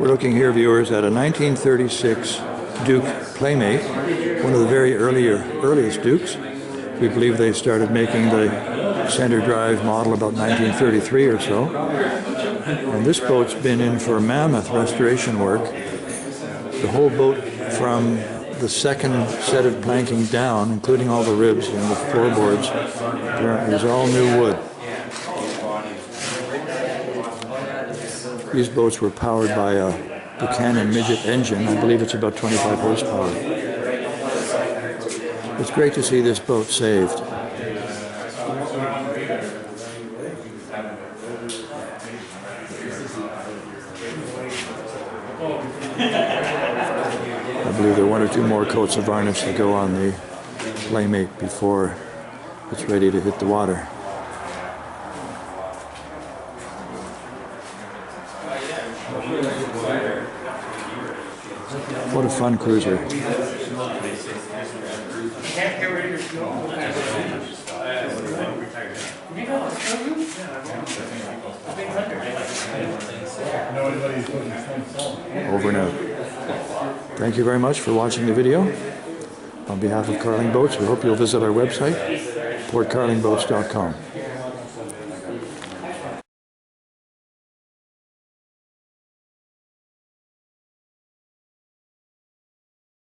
We're looking here, viewers, at a 1936 Duke Playmate, one of the very earliest Dukes. We believe they started making the center drive model about 1933 or so. And this boat's been in for mammoth restoration work. The whole boat from the second set of planking down, including all the ribs and the floorboards, apparently is all new wood. These boats were powered by a Buchanan midget engine. I believe it's about 25 horsepower. It's great to see this boat saved. I believe there are one or two more coats of varnish that go on the Playmate before it's ready to hit the water. What a fun cruiser. Over and out. Thank you very much for watching the video. On behalf of Carling Boats, we hope you'll visit our website, portcarlingboats.com.